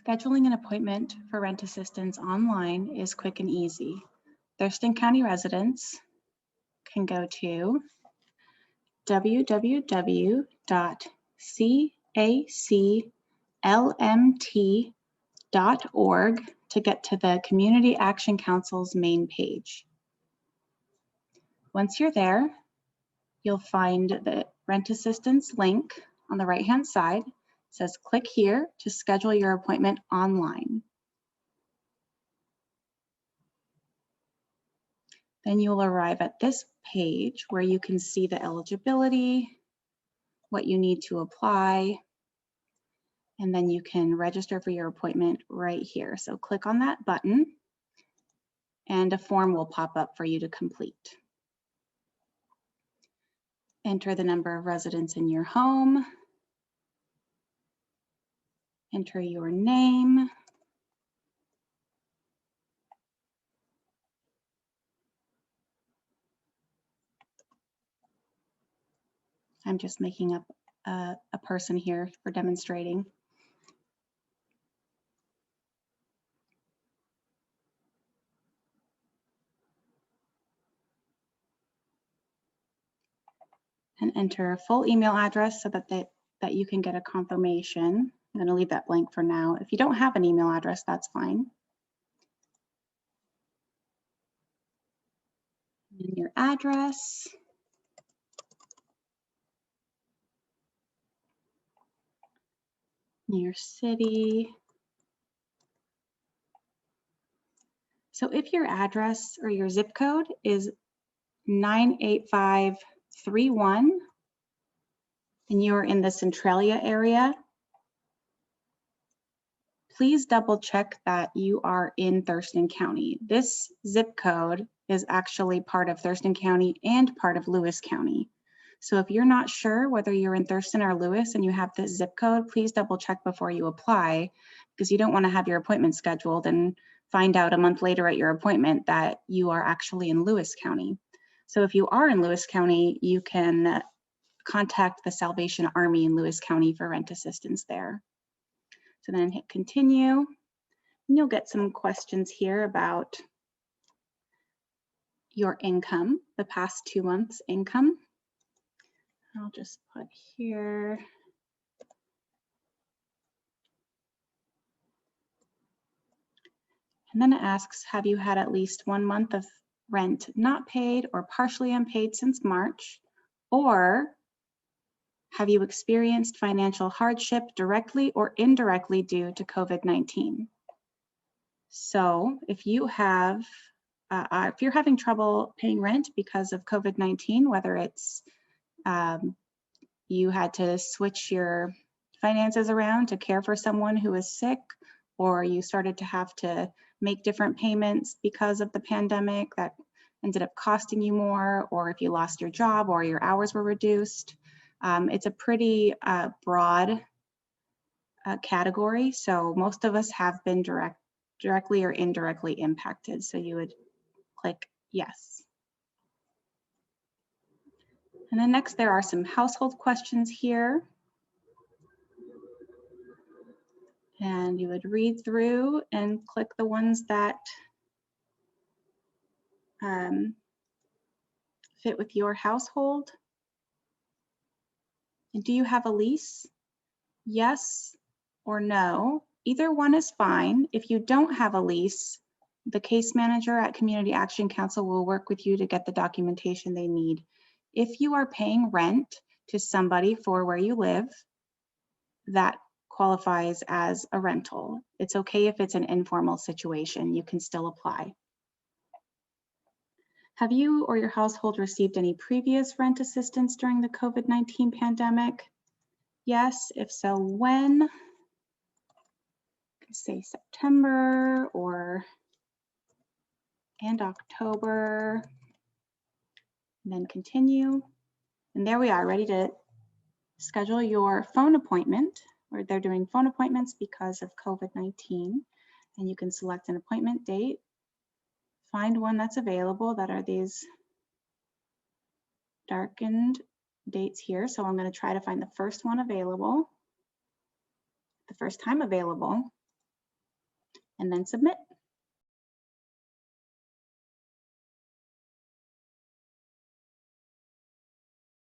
Scheduling an appointment for rent assistance online is quick and easy. Thurston County residents can go to www.caclmt.org to get to the Community Action Council's main page. Once you're there, you'll find the rent assistance link on the right-hand side. It says click here to schedule your appointment online. Then you'll arrive at this page where you can see the eligibility, what you need to apply, and then you can register for your appointment right here. So click on that button and a form will pop up for you to complete. Enter the number of residents in your home, enter your name, I'm just making up a person here for demonstrating. And enter a full email address so that you can get a confirmation. I'm going to leave that blank for now. If you don't have an email address, that's fine. And your address. Your city. So if your address or your zip code is 98531 and you're in the Centralia area, please double check that you are in Thurston County. This zip code is actually part of Thurston County and part of Lewis County. So if you're not sure whether you're in Thurston or Lewis and you have this zip code, please double check before you apply, because you don't want to have your appointment scheduled and find out a month later at your appointment that you are actually in Lewis County. So if you are in Lewis County, you can contact the Salvation Army in Lewis County for rent assistance there. So then hit continue, and you'll get some questions here about your income, the past 2 months income. I'll just put here. And then it asks, have you had at least 1 month of rent not paid or partially unpaid since March? Or have you experienced financial hardship directly or indirectly due to COVID-19? So if you have, if you're having trouble paying rent because of COVID-19, whether it's you had to switch your finances around to care for someone who is sick, or you started to have to make different payments because of the pandemic that ended up costing you more, or if you lost your job or your hours were reduced. It's a pretty broad category. So most of us have been directly or indirectly impacted. So you would click yes. And then next, there are some household questions here. And you would read through and click the ones that fit with your household. And do you have a lease? Yes or no. Either one is fine. If you don't have a lease, the case manager at Community Action Council will work with you to get the documentation they need. If you are paying rent to somebody for where you live, that qualifies as a rental. It's okay if it's an informal situation, you can still apply. Have you or your household received any previous rent assistance during the COVID-19 pandemic? Yes, if so, when? Say September and October, and then continue. And there we are, ready to schedule your phone appointment, or they're doing phone appointments because of COVID-19. And you can select an appointment date, find one that's available, that are these darkened dates here. So I'm going to try to find the first one available, the first time available. and then submit.